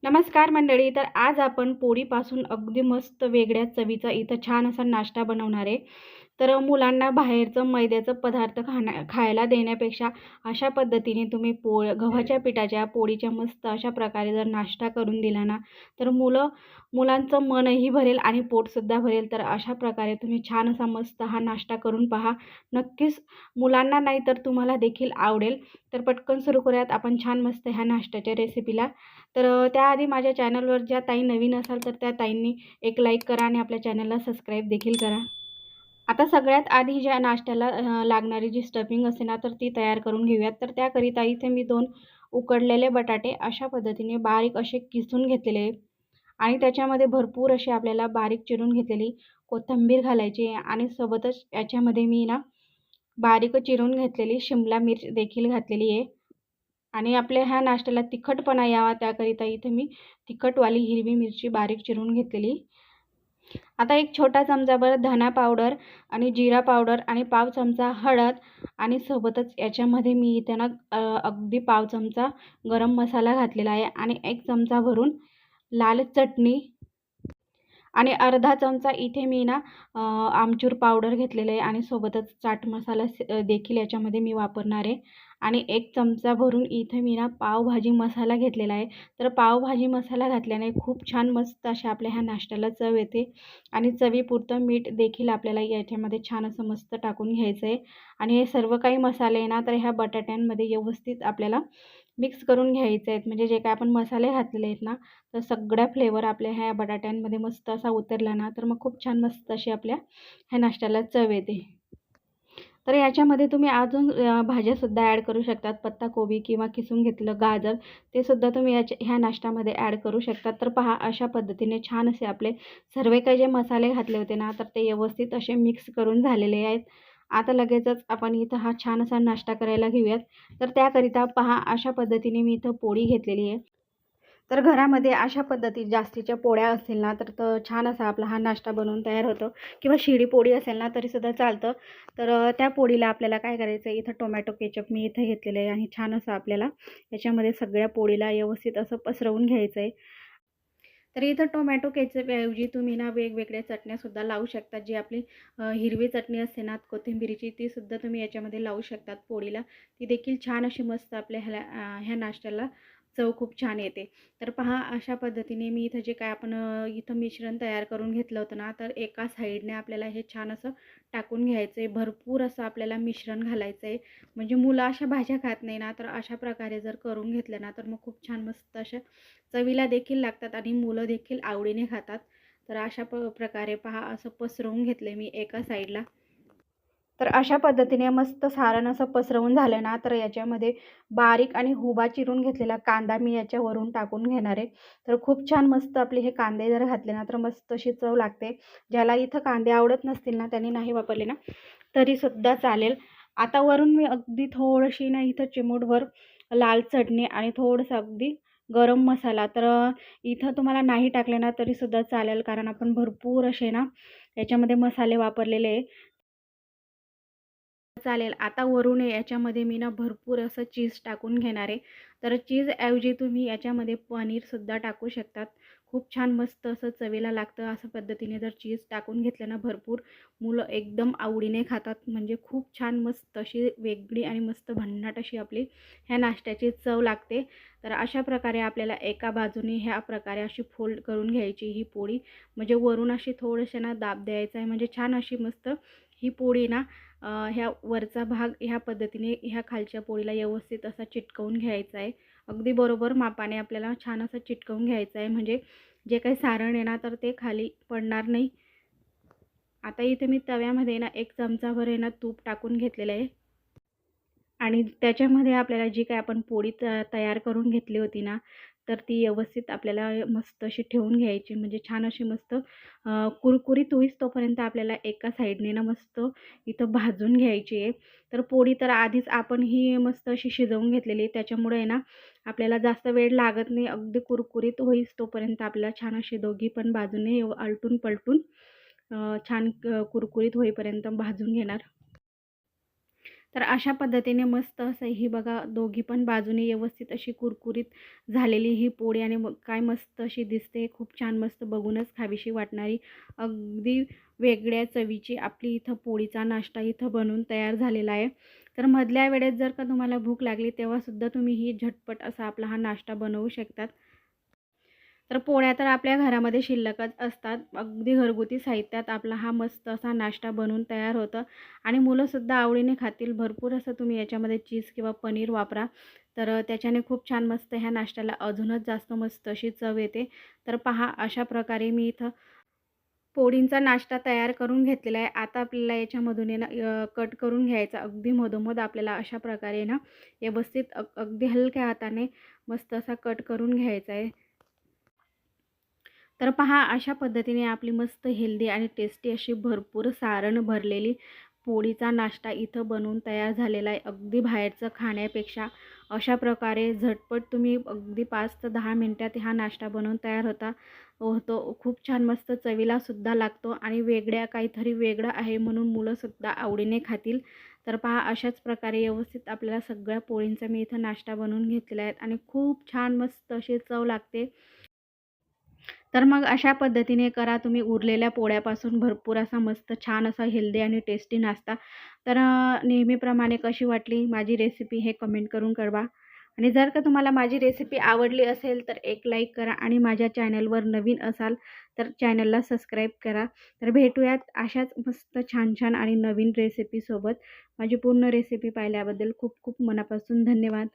नमस्कार मंडळी. तर आज आपण पोळीपासून अगदी मस्त वेगळ्या चवीचा इथं छान असा नाश्ता बनवणार आहे. तर मुलांना बाहेरचं मैद्याचं पदार्थ खायला देण्यापेक्षा अशा पद्धतीने तुम्ही गव्हाच्या पिठाच्या पोळीच्या मस्त अशा प्रकारे जर नाश्ता करून दिला ना, तर मुलांचं मनही भरेल आणि पोटसुद्धा भरेल. तर अशा प्रकारे तुम्ही छान असा मस्त हा नाश्ता करून पहा. नक्कीच मुलांना नाही तर तुम्हाला देखील आवडेल. तर पटकन सुरू करूयात आपण छान मस्त ह्या नाश्त्याच्या रेसिपीला. तर त्याआधी माझ्या चॅनलवर ज्या ताई नवीन असाल तर त्या ताईंनी एक लाईक करा आणि आपल्या चॅनलला सबस्क्राईब देखील करा. आता सगळ्यात आधी ज्या नाश्त्याला लागणारी जी स्टफिंग असते ना, तर ती तयार करून घेऊयात. तर त्याकरिता इथे मी 2 उकडलेले बटाटे अशा पद्धतीने बारीक असे किसून घेतलेले आहे आणि त्याच्यामध्ये भरपूर अशी आपल्याला बारीक चिरून घेतलेली कोथिंबीर घालायची आहे आणि सोबतच याच्यामध्ये मी ना बारीक चिरून घेतलेली शिमला मिर्च देखील घातलेली आहे. आणि आपल्या ह्या नाश्त्याला तिखटपणा यावा त्याकरिता इथे मी तिखटवाली हिरवी मिरची बारीक चिरून घेतलेली. आता एक छोटा चमचाभर धना पावडर आणि जिरा पावडर आणि पाव चमचा हळद आणि सोबतच याच्यामध्ये मी इथे ना अगदी पाव चमचा गरम मसाला घातलेला आहे आणि 1 चमचा भरून लाल चटणी आणि अर्धा चमचा इथे मी ना आमचूर पावडर घेतलेलं आहे आणि सोबतच चाट मसाला देखील याच्यामध्ये मी वापरणार आहे आणि 1 चमचा भरून इथे मी ना पावभाजी मसाला घेतलेला आहे. तर पावभाजी मसाला घातल्याने खूप छान मस्त अशा आपल्या ह्या नाश्त्याला चव येते आणि चवीपुरतं मीठ देखील आपल्याला याच्यामध्ये छान असं मस्त टाकून घ्यायचं आहे आणि हे सर्व काही मसाले ना तर ह्या बटाट्यांमध्ये व्यवस्थित आपल्याला मिक्स करून घ्यायचे आहेत. म्हणजे जे काय आपण मसाले घातलेले आहेत ना, तर सगळ्या फ्लेवर आपल्या ह्या बटाट्यांमध्ये मस्त असा उतरला ना, तर मग खूप छान मस्त अशी आपल्या ह्या नाश्त्याला चव येते. तर याच्यामध्ये तुम्ही अजून भाज्यासुद्धा ॲड करू शकतात. पत्ताकोबी किंवा किसून घेतलेलं गाजर ते सुद्धा तुम्ही ह्या नाश्त्यामध्ये ॲड करू शकतात. तर पहा अशा पद्धतीने छान असे आपले सर्व काही जे मसाले घातले होते ना, तर ते व्यवस्थित असे मिक्स करून झालेले आहेत. आता लगेचच आपण इथं हा छान असा नाश्ता करायला घेऊयात. तर त्याकरिता पहा अशा पद्धतीने मी इथं पोळी घेतलेली आहे. तर घरामध्ये अशा पद्धती जास्तीच्या पोळ्या असतील ना, तर छान असा आपला हा नाश्ता बनवून तयार होतो किंवा शिळी पोळी असेल ना, तरीसुद्धा चालतं. तर त्या पोळीला आपल्याला काय करायचं आहे, इथं टोमॅटो केचप मी इथं घेतलेलं आहे आणि छान असं आपल्याला याच्यामध्ये सगळ्या पोळीला व्यवस्थित असं पसरवून घ्यायचं आहे. तर इथं टोमॅटो केचपऐवजी तुम्ही ना वेगवेगळ्या चटण्यासुद्धा लावू शकता. जी आपली हिरवी चटणी असते ना कोथिंबिरीची, तीसुद्धा तुम्ही याच्यामध्ये लावू शकतात पोळीला. ती देखील छान अशी मस्त आपल्या ह्या नाश्त्याला चव खूप छान येते. तर पहा अशा पद्धतीने मी इथं जे काय आपण इथं मिश्रण तयार करून घेतलं होतं ना, तर एका साईडने आपल्याला हे छान असं टाकून घ्यायचं आहे. भरपूर असं आपल्याला मिश्रण घालायचं आहे. म्हणजे मुलं अशा भाज्या खात नाही ना, तर अशा प्रकारे जर करून घेतलं ना, तर मग खूप छान मस्त अशा चवीला देखील लागतात आणि मुलं देखील आवडीने खातात. तर अशा प्रकारे पहा असं पसरवून घेतले मी एका साईडला. तर अशा पद्धतीने मस्त सारण असं पसरवून झालं ना, तर याच्यामध्ये बारीक आणि हुबा चिरून घेतलेला कांदा मी याच्यावरून टाकून घेणार आहे. तर खूप छान मस्त आपले हे कांदे जर घातले ना, तर मस्त अशी चव लागते. ज्याला इथं कांदे आवडत नसतील ना, त्यांनी नाही वापरले ना, तरीसुद्धा चालेल. आता वरून मी अगदी थोडीशी ना इथं चिमूटभर लाल चटणी आणि थोडंसं अगदी गरम मसाला तर इथं तुम्हाला नाही टाकले ना तरीसुद्धा चालेल, कारण आपण भरपूर असे ना याच्यामध्ये मसाले वापरलेले आहे. चालेल. आता वरून याच्यामध्ये मी ना भरपूर असं चीज टाकून घेणार आहे. तर चीजऐवजी तुम्ही याच्यामध्ये पनीरसुद्धा टाकू शकतात. खूप छान मस्त असं चवीला लागतं. अशा पद्धतीने जर चीज टाकून घेतलं ना भरपूर, मुलं एकदम आवडीने खातात. म्हणजे खूप छान मस्त अशी वेगळी आणि मस्त भन्नाट अशी आपली ह्या नाश्त्याची चव लागते. तर अशा प्रकारे आपल्याला एका बाजूने ह्या प्रकारे अशी फोल्ड करून घ्यायची ही पोळी. म्हणजे वरून अशी थोडंसं ना दाब द्यायचा आहे. म्हणजे छान अशी मस्त ही पोळी ना ह्या वरचा भाग ह्या पद्धतीने ह्या खालच्या पोळीला व्यवस्थित असा चिटकवून घ्यायचा आहे. अगदी बरोबर मापाने आपल्याला छान असं चिटकवून घ्यायचं आहे. म्हणजे जे काही सारण आहे ना, तर ते खाली पडणार नाही. आता इथे मी तव्यामध्ये ना 1 चमचाभर आहे ना तूप टाकून घेतलेलं आहे. आणि त्याच्यामध्ये आपल्याला जी काही आपण पोळी तयार करून घेतली होती ना, तर ती व्यवस्थित आपल्याला मस्त अशी ठेवून घ्यायची. म्हणजे छान अशी मस्त कुरकुरीत होईस तोपर्यंत आपल्याला एका साईडने ना मस्त इथं भाजून घ्यायची आहे. तर पोळी तर आधीच आपण ही मस्त अशी शिजवून घेतलेली आहे. त्याच्यामुळे आहे ना, आपल्याला जास्त वेळ लागत नाही. अगदी कुरकुरीत होईस तोपर्यंत आपल्याला छान अशी दोघी पण बाजूने आलटून-पलटून छान कुरकुरीत होईपर्यंत भाजून घेणार. तर अशा पद्धतीने मस्त असं ही बघा दोघी पण बाजूने व्यवस्थित अशी कुरकुरीत झालेली ही पोळी आणि मग काय मस्त अशी दिसते. खूप छान मस्त बघूनच खावीशी वाटणारी अगदी वेगळ्या चवीची आपली इथं पोळीचा नाश्ता इथं बनून तयार झालेला आहे. तर मधल्या वेळेत जर का तुम्हाला भूक लागली तेव्हासुद्धा तुम्ही ही झटपट असा आपला हा नाश्ता बनवू शकतात. तर पोळ्या तर आपल्या घरामध्ये शिल्लकच असतात. अगदी घरगुती साहित्यात आपला हा मस्त असा नाश्ता बनून तयार होतं आणि मुलंसुद्धा आवडीने खातील. भरपूर असं तुम्ही याच्यामध्ये चीज किंवा पनीर वापरा. तर त्याच्याने खूप छान मस्त ह्या नाश्त्याला अजूनच जास्त मस्त अशी चव येते. तर पहा अशा प्रकारे मी इथं पोळींचा नाश्ता तयार करून घेतलेला आहे. आता आपल्याला याच्यामधून आहे ना कट करून घ्यायचा. अगदी मधोमध आपल्याला अशा प्रकारे ना व्यवस्थित अगदी हलक्या हाताने मस्त असा कट करून घ्यायचा आहे. तर पहा अशा पद्धतीने आपली मस्त हेल्दी आणि टेस्टी अशी भरपूर सारण भरलेली पोळीचा नाश्ता इथं बनवून तयार झालेला आहे. अगदी बाहेरचं खाण्यापेक्षा अशा प्रकारे झटपट तुम्ही अगदी 5 ते 10 मिनिटात हा नाश्ता बनवून तयार होतो. खूप छान मस्त चवीलासुद्धा लागतो आणि वेगळ्या काहीतरी वेगळं आहे म्हणून मुलंसुद्धा आवडीने खातील. तर पहा अशाच प्रकारे व्यवस्थित आपल्याला सगळ्या पोळींचा मी इथं नाश्ता बनवून घेतलेला आहे आणि खूप छान मस्त अशी चव लागते. तर मग अशा पद्धतीने करा तुम्ही उरलेल्या पोळ्यापासून भरपूर असा मस्त छान असा हेल्दी आणि टेस्टी नाश्ता. तर नेहमीप्रमाणे कशी वाटली माझी रेसिपी हे कमेंट करून कळवा. आणि जर का तुम्हाला माझी रेसिपी आवडली असेल तर एक लाईक करा आणि माझ्या चॅनलवर नवीन असाल तर चॅनलला सबस्क्राईब करा. तर भेटूयात अशाच मस्त छान-छान आणि नवीन रेसिपीसोबत. माझी पूर्ण रेसिपी पाहिल्याबद्दल खूप खूप मनापासून धन्यवाद.